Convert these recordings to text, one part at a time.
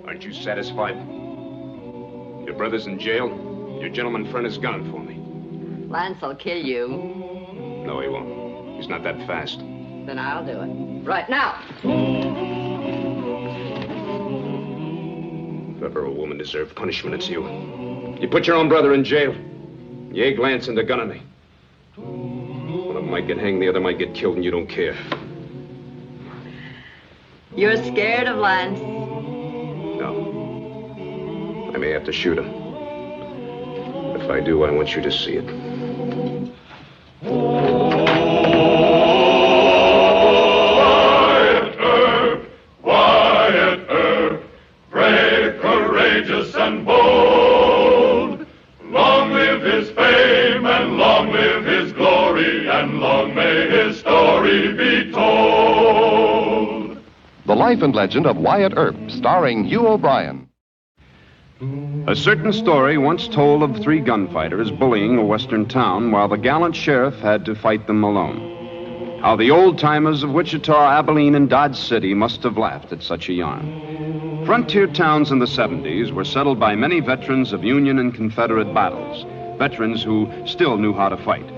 Aren't you satisfied? Your brother's in jail. Your gentleman friend is gunning for me. Lance will kill you. No, he won't. He's not that fast. Then I'll do it. Right now. If ever a woman deserved punishment, it's you. You put your own brother in jail. You egg Lance into gunning me. One of them might get hanged, the other might get killed, and you don't care. You're scared of Lance? No. I may have to shoot him. If I do, I want you to see it. Wyatt Earp, brave, courageous, and bold. Long live his fame, and long live his glory, and long may his story be told. The Life and Legend of Wyatt Earp, starring Hugh O'Brien. A certain story once told of three gunfighters bullying a western town while the gallant sheriff had to fight them alone. How the old-timers of Wichita, Abilene, and Dodge City must have laughed at such a yarn. Frontier towns in the 70s were settled by many veterans of Union and Confederate battles, veterans who still knew how to fight.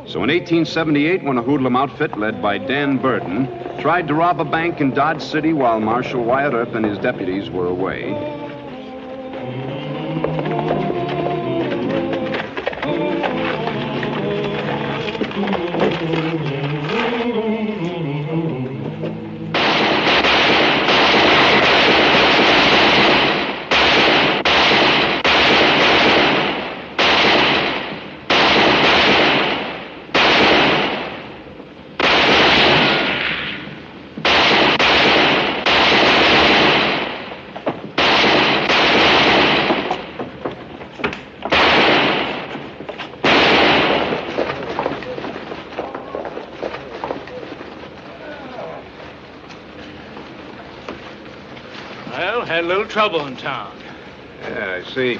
So in 1878, when a hoodlum outfit led by Dan Burden tried to rob a bank in Dodge City while Marshal Wyatt Earp and his deputies were away, Had a little trouble in town. Yeah, I see.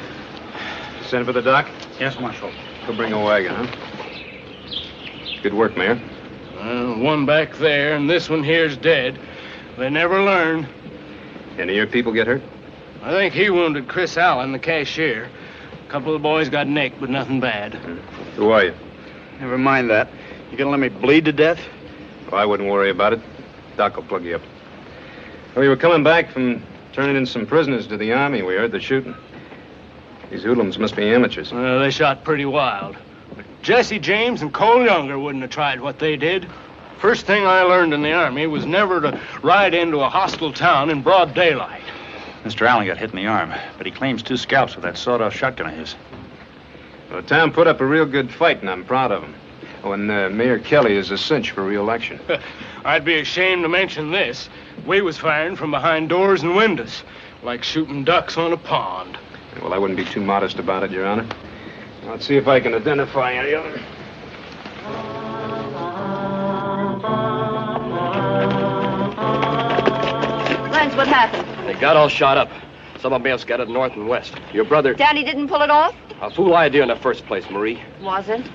Send for the doc? Yes, Marshal. Go bring a wagon, huh? Good work, Mayor. Well, one back there and this one here's dead. They never learn. Any of your people get hurt? I think he wounded Chris Allen, the cashier. A couple of the boys got nicked, but nothing bad. Who are you? Never mind that. You gonna let me bleed to death? Oh, I wouldn't worry about it. Doc will plug you up. Oh, you were coming back from turning in some prisoners to the Army. We heard the shooting. These hoodlums must be amateurs. They shot pretty wild. But Jesse James and Cole Younger wouldn't have tried what they did. First thing I learned in the Army was never to ride into a hostile town in broad daylight. Mr. Allen got hit in the arm, but he claims 2 scalps with that sawed-off shotgun of his. Well, the town put up a real good fight, and I'm proud of him. Oh, and Mayor Kelly is a cinch for re-election. I'd be ashamed to mention this. We was firing from behind doors and windows, like shooting ducks on a pond. Well, I wouldn't be too modest about it, Your Honor. Let's see if I can identify any of them. Lance, what happened? They got all shot up. Some of them have scattered north and west. Your brother... Danny didn't pull it off? A fool idea in the first place, Marie. Was it?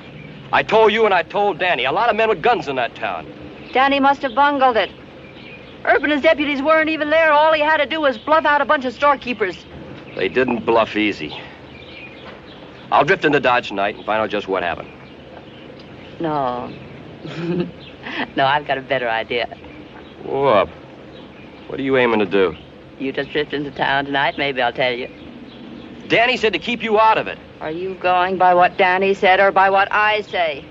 I told you and I told Danny. A lot of men with guns in that town. Danny must have bungled it. Earp and his deputies weren't even there. All he had to do was bluff out a bunch of storekeepers. They didn't bluff easy. I'll drift into Dodge tonight and find out just what happened. No. No, I've got a better idea. What? What are you aiming to do? You just drift into town tonight, maybe I'll tell you. Danny said to keep you out of it. Are you going by what Danny said or by what I say?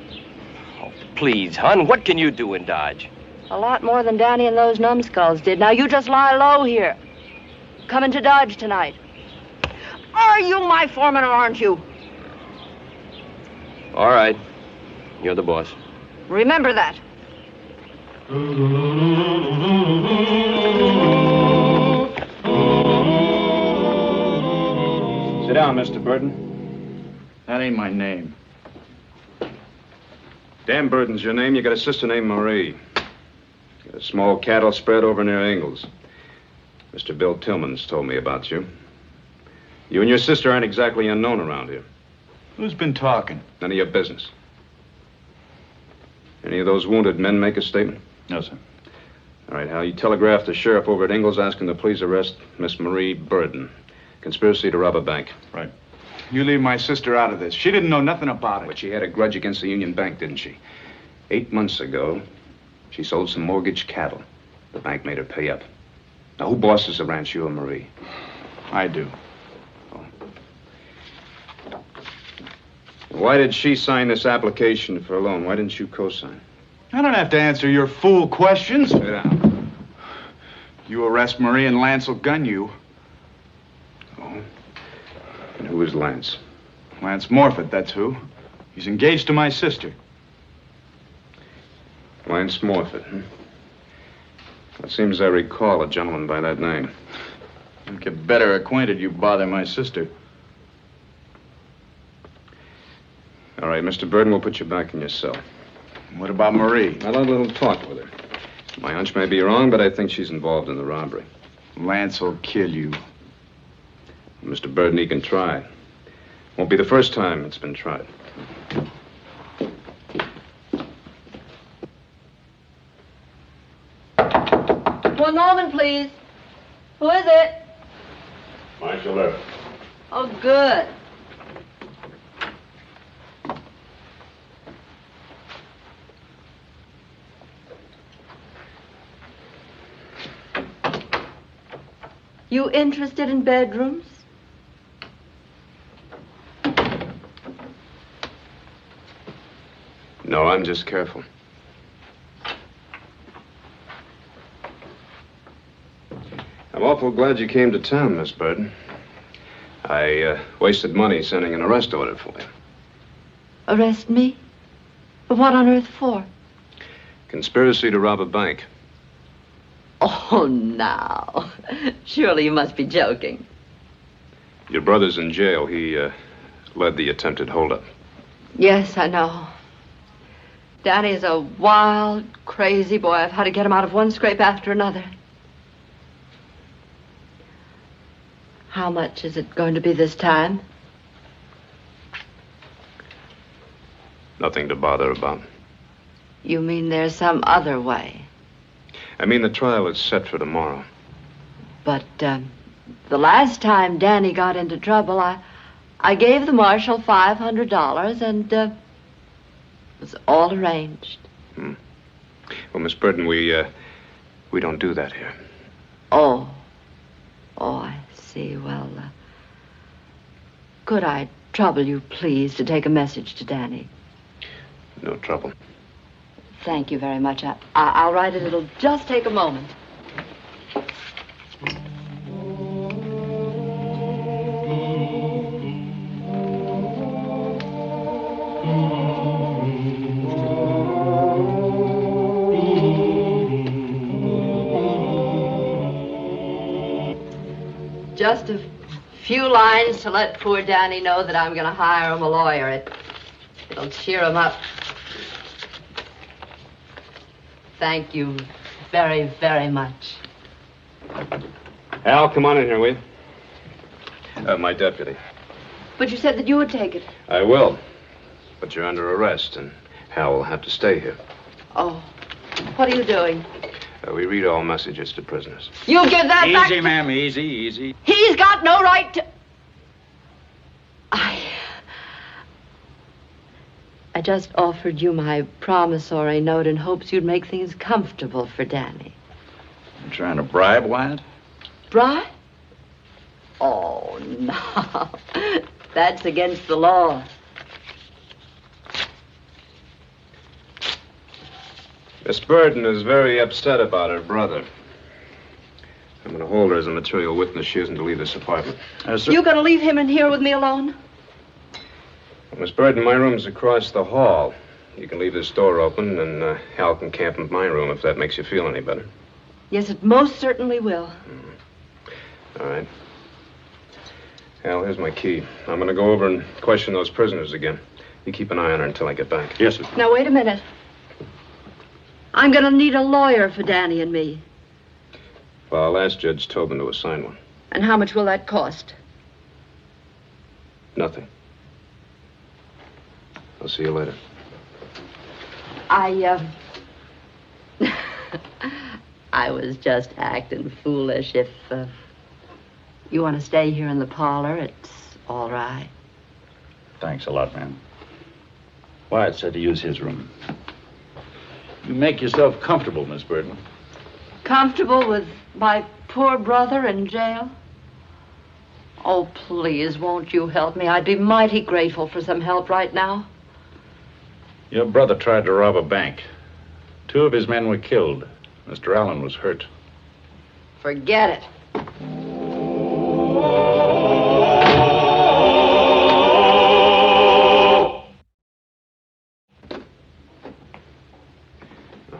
Oh, please, hon, what can you do in Dodge? A lot more than Danny and those numbskulls did. Now, you just lie low here. Coming to Dodge tonight. Are you my foreman or aren't you? All right. You're the boss. Remember that. Sit down, Mr. Burden. That ain't my name. Dan Burden's your name. You got a sister named Marie. Got a small cattle spread over near Ingalls. Mr. Bill Tillman's told me about you. You and your sister aren't exactly unknown around here. Who's been talking? None of your business. Any of those wounded men make a statement? No, sir. All right, Hal, you telegraphed the sheriff over at Ingalls asking to please arrest Miss Marie Burden. Conspiracy to rob a bank. Right. You leave my sister out of this. She didn't know nothing about it. But she had a grudge against the Union Bank, didn't she? 8 months ago, she sold some mortgaged cattle. The bank made her pay up. Now, who bosses the ranch, you or Marie? I do. Oh. Why did she sign this application for a loan? Why didn't you co-sign? I don't have to answer your fool questions. Sit down. You arrest Marie and Lance will gun you. Oh. And who is Lance? Lance Morfitt, that's who. He's engaged to my sister. Lance Morfitt, huh? It seems I recall a gentleman by that name. You'll get better acquainted, you bother my sister. All right, Mr. Burden, we'll put you back in your cell. What about Marie? I'll have a little talk with her. My hunch may be wrong, but I think she's involved in the robbery. Lance will kill you. Mr. Burden, he can try. Won't be the first time it's been tried. One moment, please. Who is it? Marshal Earp. Oh, good. You interested in bedrooms? No, I'm just careful. I'm awful glad you came to town, Miss Burden. I wasted money sending an arrest order for you. Arrest me? But what on earth for? Conspiracy to rob a bank. Oh, now. Surely you must be joking. Your brother's in jail. He led the attempted holdup. Yes, I know. Danny is a wild, crazy boy. I've had to get him out of one scrape after another. How much is it going to be this time? Nothing to bother about. You mean there's some other way? I mean, the trial is set for tomorrow. But, the last time Danny got into trouble, I gave the marshal $500 and, it was all arranged. Hmm. Well, Miss Burden, we don't do that here. Oh, I see. Well, could I trouble you, please, to take a message to Danny? No trouble. Thank you very much. I'll write it. It'll just take a moment. Just a few lines to let poor Danny know that I'm going to hire him a lawyer. It'll cheer him up. Thank you very, very much. Al, come on in here, will you? My deputy. But you said that you would take it. I will. But you're under arrest, and Hal will have to stay here. Oh, what are you doing? We read all messages to prisoners. You give that back. Easy, ma'am, easy, easy. He's got no right to... I just offered you my promissory note in hopes you'd make things comfortable for Danny. You trying to bribe Wyatt? Bribe? Oh, no. That's against the law. Miss Burden is very upset about her brother. I'm going to hold her as a material witness. She isn't to leave this apartment. You going to leave him in here with me alone? Well, Miss Burden, my room's across the hall. You can leave this door open, and Hal can camp in my room if that makes you feel any better. Yes, it most certainly will. All right. Hal, here's my key. I'm going to go over and question those prisoners again. You keep an eye on her until I get back. Yes, sir. Now, wait a minute. I'm going to need a lawyer for Danny and me. Well, I'll ask Judge Tobin to assign one. And how much will that cost? Nothing. I'll see you later. I was just acting foolish. If you want to stay here in the parlor, it's all right. Thanks a lot, ma'am. Wyatt said to use his room. You make yourself comfortable, Miss Burton. Comfortable with my poor brother in jail? Oh, please, won't you help me? I'd be mighty grateful for some help right now. Your brother tried to rob a bank. 2 of his men were killed. Mr. Allen was hurt. Forget it.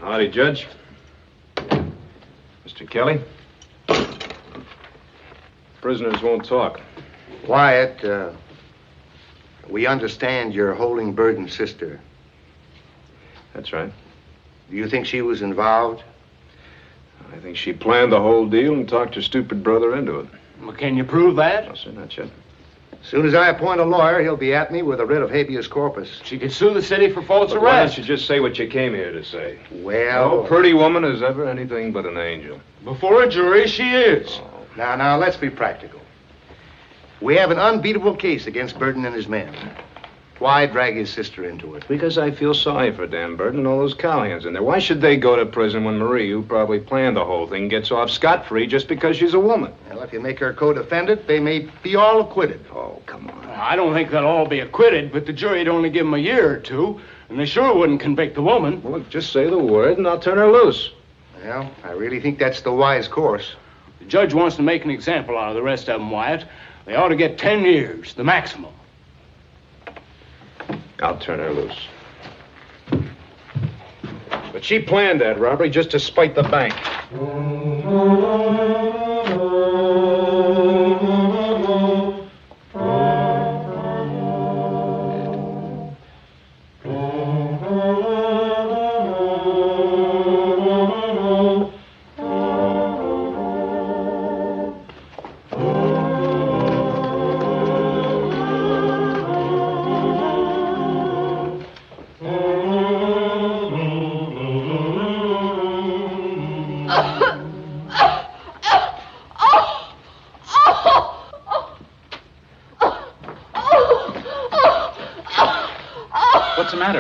Howdy, Judge. Mr. Kelly. Prisoners won't talk. Wyatt, we understand you're holding Burton's sister. That's right. Do you think she was involved? I think she planned the whole deal and talked her stupid brother into it. Well, can you prove that? No, sir, not yet. As soon as I appoint a lawyer, he'll be at me with a writ of habeas corpus. She could sue the city for false But why arrest. don't you just say what you came here to say? Well... No pretty woman is ever anything but an angel. Before a jury, she is. Now, let's be practical. We have an unbeatable case against Burton and his men. Why drag his sister into it? Because I feel sorry for Dan Burton and all those cowhands in there. Why should they go to prison when Marie, who probably planned the whole thing, gets off scot-free just because she's a woman? Well, if you make her co-defendant, they may be all acquitted. Oh, come on. I don't think they'll all be acquitted, but the jury'd only give them a year or 2, and they sure wouldn't convict the woman. Well, look, just say the word and I'll turn her loose. Well, I really think that's the wise course. The judge wants to make an example out of the rest of them, Wyatt. They ought to get 10 years, the maximum. I'll turn her loose. But she planned that robbery just to spite the bank.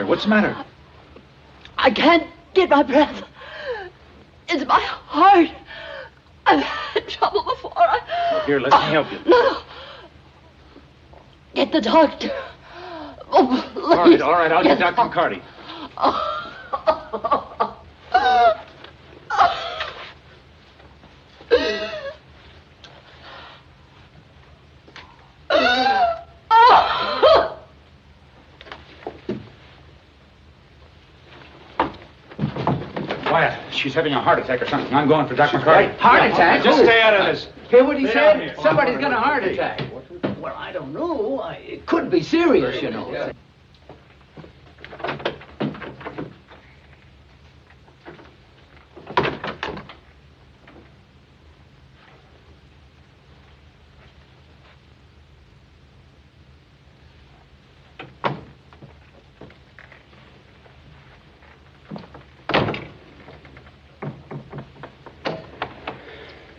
What's the matter? I can't get my breath. It's my heart. I've had trouble before. Here, let me help you. No. Get the doctor. Oh, please. All right, I'll get Dr. McCarty. She's having a heart attack or something. I'm going for Dr. McCarty. Heart attack? Just stay out of this. Hear what he said? Somebody's got a heart attack. Well, I don't know. It could be serious, you know.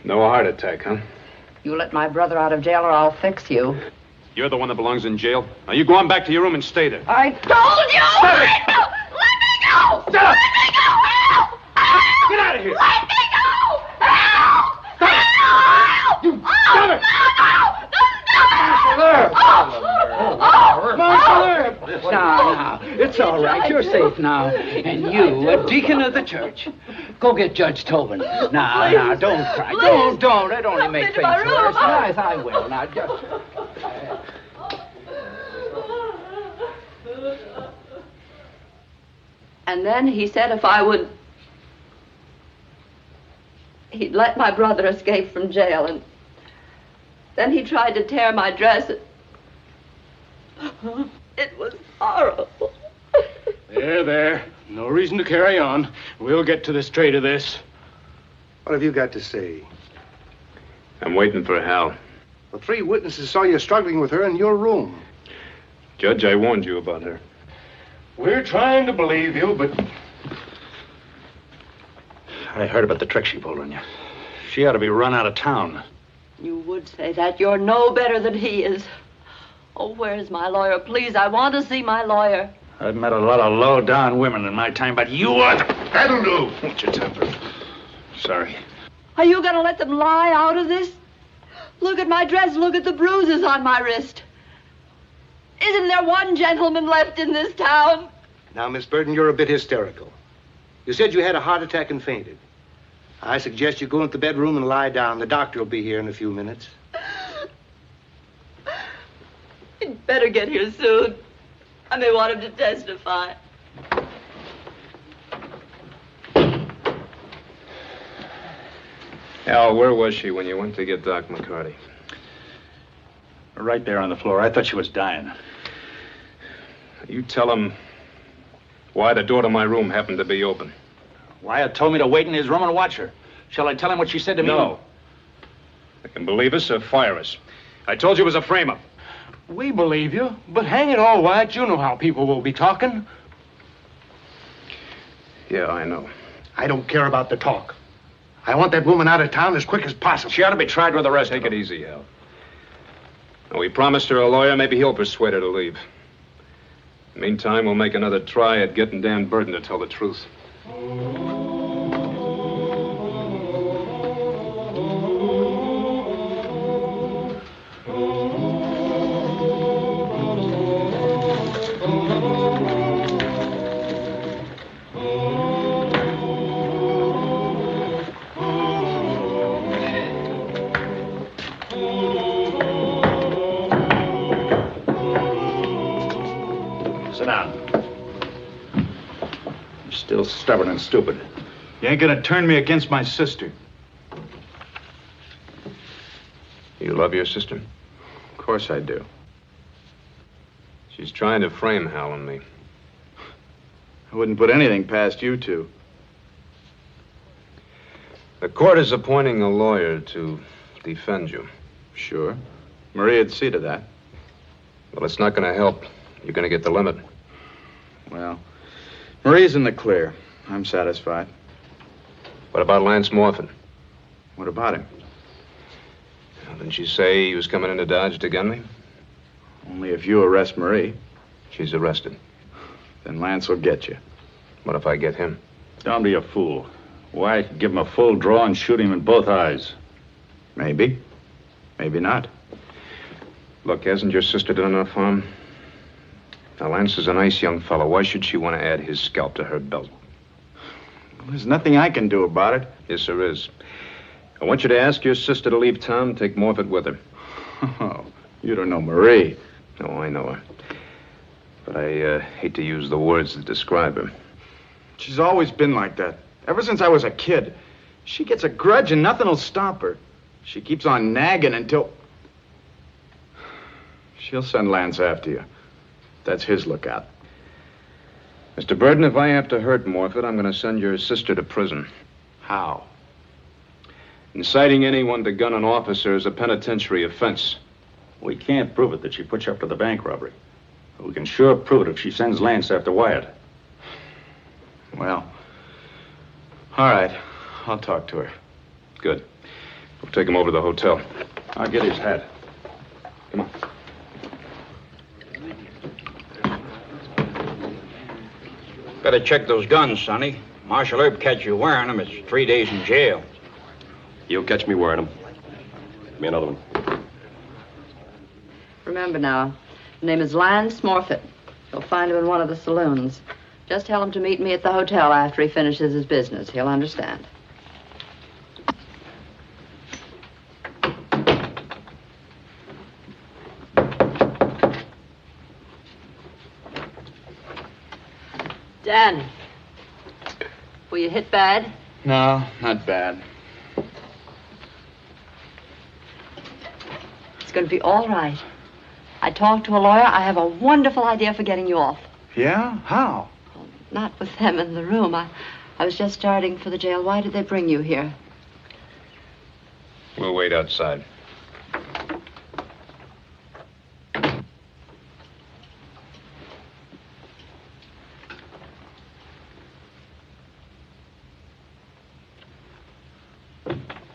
No heart attack, huh? You let my brother out of jail or I'll fix you. You're the one that belongs in jail. Now you go on back to your room and stay there. I told you! Let me go! Let me go! Shut up! Let me go! Help! Help! Get out of here! Let me go! Help! Help! You stop it! Marshal Earp! Now, it's all right. You're safe now. And you, a deacon of the church. Go get Judge Tobin. Now, don't cry. Don't. It only makes things worse. Yes, I will. Now, just... And then he said if I would... He'd let my brother escape from jail, and then he tried to tear my dress. It was horrible. There. No reason to carry on. We'll get to the straight of this. What have you got to say? I'm waiting for Hal. Well, 3 witnesses saw you struggling with her in your room. Judge, I warned you about her. We're trying to believe you, but... I heard about the trick she pulled on you. She ought to be run out of town. You would say that. You're no better than he is. Oh, where's my lawyer? Please, I want to see my lawyer. I've met a lot of low-down women in my time, but you are... That'll do. What's your temper? Sorry. Are you going to let them lie out of this? Look at my dress. Look at the bruises on my wrist. Isn't there one gentleman left in this town? Now, Miss Burton, you're a bit hysterical. You said you had a heart attack and fainted. I suggest you go into the bedroom and lie down. The doctor will be here in a few minutes. He'd better get here soon. I may want him to testify. Al, where was she when you went to get Doc McCarty? Right there on the floor. I thought she was dying. You tell him why the door to my room happened to be open. Wyatt told me to wait in his room and watch her. Shall I tell him what she said to me? No. They can believe us or fire us. I told you it was a frame-up. We believe you, but hang it all, Wyatt, you know how people will be talking. Yeah, I know. I don't care about the talk. I want that woman out of town as quick as possible. She ought to be tried with the rest Take of them. it easy, Al. Now, we promised her a lawyer. Maybe he'll persuade her to leave. Meantime, we'll make another try at getting Dan Burton to tell the truth. Sit down. You're still stubborn and stupid. You ain't gonna turn me against my sister. You love your sister? Of course I do. She's trying to frame Hal and me. I wouldn't put anything past you two. The court is appointing a lawyer to defend you. Sure. Maria'd see to that. Well, it's not going to help. You're going to get the limit. Well, Maria's in the clear. I'm satisfied. What about Lance Morford? What about him? Didn't she say he was coming into Dodge to gun me? Only if you arrest Marie. She's arrested. Then Lance will get you. What if I get him? Don't be a fool. Why, give him a full draw and shoot him in both eyes. Maybe. Maybe not. Look, hasn't your sister done enough harm? Now, Lance is a nice young fellow. Why should she want to add his scalp to her belt? There's nothing I can do about it. Yes, there is. I want you to ask your sister to leave town and take Morford with her. Oh, you don't know Marie. No, I know her. But I hate to use the words that describe her. She's always been like that. Ever since I was a kid. She gets a grudge and nothing will stop her. She keeps on nagging until... She'll send Lance after you. That's his lookout. Mr. Burton, if I have to hurt Morford, I'm going to send your sister to prison. How? Inciting anyone to gun an officer is a penitentiary offense. We can't prove it that she put you up to the bank robbery. But we can sure prove it if she sends Lance after Wyatt. Well, all right. I'll talk to her. Good. We'll take him over to the hotel. I'll get his hat. Come on. Better check those guns, Sonny. Marshal Earp catch you wearing them, it's 3 days in jail. You'll catch me wearing them. Give me another one. Remember now, his name is Lance Morford. You'll find him in one of the saloons. Just tell him to meet me at the hotel after he finishes his business. He'll understand. Dan, were you hit bad? No, not bad. It's going to be all right. I talked to a lawyer. I have a wonderful idea for getting you off. Yeah? How? Not with them in the room. I was just starting for the jail. Why did they bring you here? We'll wait outside.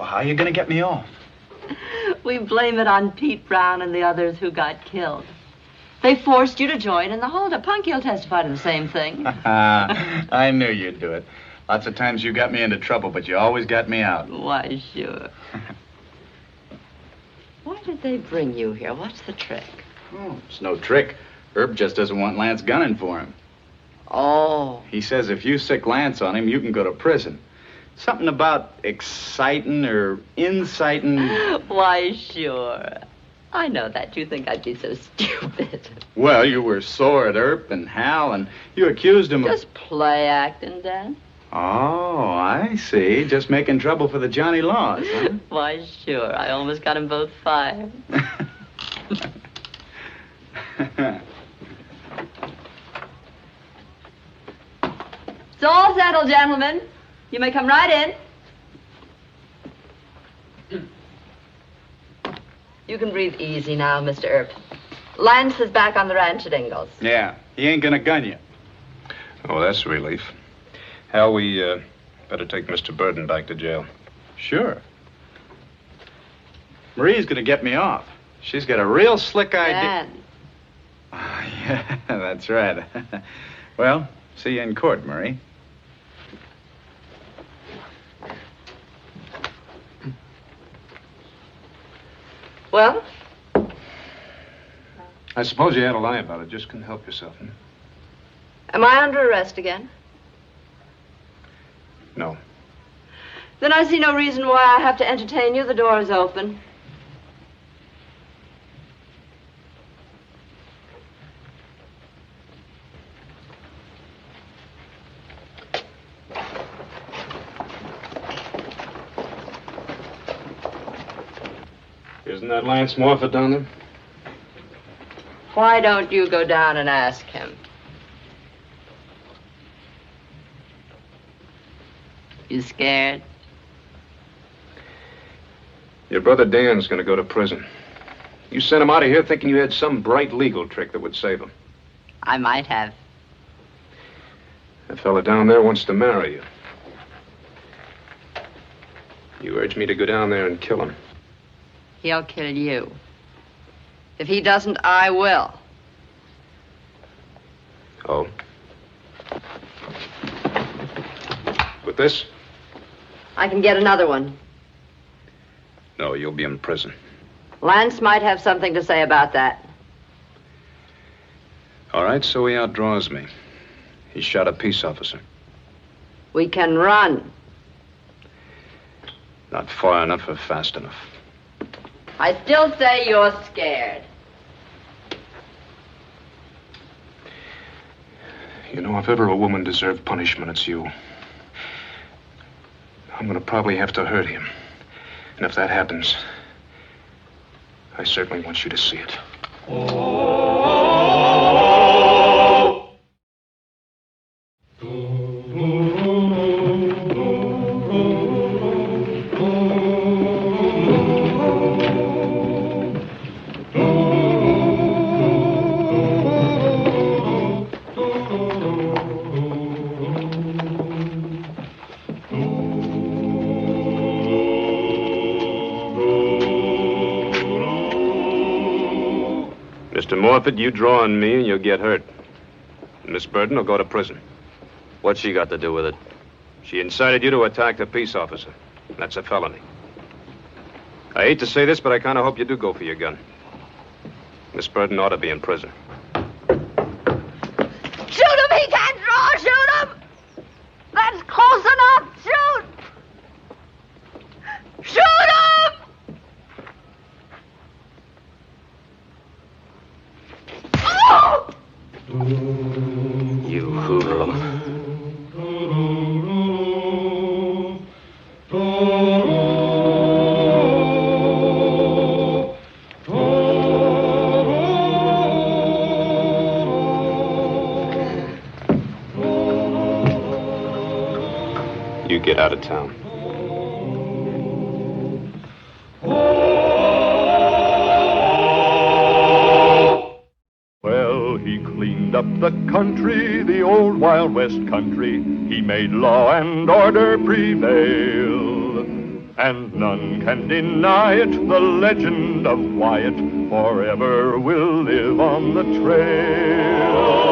Well, how are you going to get me off? We blame it on Pete Brown and the others who got killed. They forced you to join in the holdup. Punky will testify to the same thing. I knew you'd do it. Lots of times you got me into trouble, but you always got me out. Why, sure. Why did they bring you here? What's the trick? Oh, it's no trick. Earp just doesn't want Lance gunning for him. Oh. He says if you sick Lance on him, you can go to prison. Something about exciting or inciting. Why, sure. I know that. You think I'd be so stupid. Well, you were sore at Earp and Hal, and you accused him of... Just play acting, Dan. Oh, I see. Just making trouble for the Johnny Laws, huh? Why, sure. I almost got them both fired. It's all settled, gentlemen. You may come right in. You can breathe easy now, Mr. Earp. Lance is back on the ranch at Ingalls. Yeah, he ain't gonna gun you. Oh, that's a relief. Hal, we better take Mr. Burden back to jail. Sure. Marie's gonna get me off. She's got a real slick idea. Dan. Oh, yeah, that's right. Well, see you in court, Marie. Well? I suppose you had to lie about it. Just couldn't help yourself. Am I under arrest again? No. Then I see no reason why I have to entertain you. The door is open. Isn't that Lance Morford down there? Why don't you go down and ask him? You scared? Your brother Dan's going to go to prison. You sent him out of here thinking you had some bright legal trick that would save him. I might have. That fella down there wants to marry you. You urged me to go down there and kill him. He'll kill you. If he doesn't, I will. Oh? With this? I can get another one. No, you'll be in prison. Lance might have something to say about that. All right, so he outdraws me. He shot a peace officer. We can run. Not far enough or fast enough. I still say you're scared. You know, if ever a woman deserved punishment, it's you. I'm gonna probably have to hurt him. And if that happens, I certainly want you to see it. Mr. Morford, you draw on me and you'll get hurt. And Miss Burden will go to prison. What's she got to do with it? She incited you to attack the peace officer. That's a felony. I hate to say this, but I kind of hope you do go for your gun. Miss Burden ought to be in prison. Shoot him! He can't draw! Shoot him! That's close enough! Shoot! Shoot him! Oh! You hoodlum. You get out of town. Well, he cleaned up the country, the old Wild West country. He made law and order prevail. and none can deny it. The legend of Wyatt forever will live on the trail.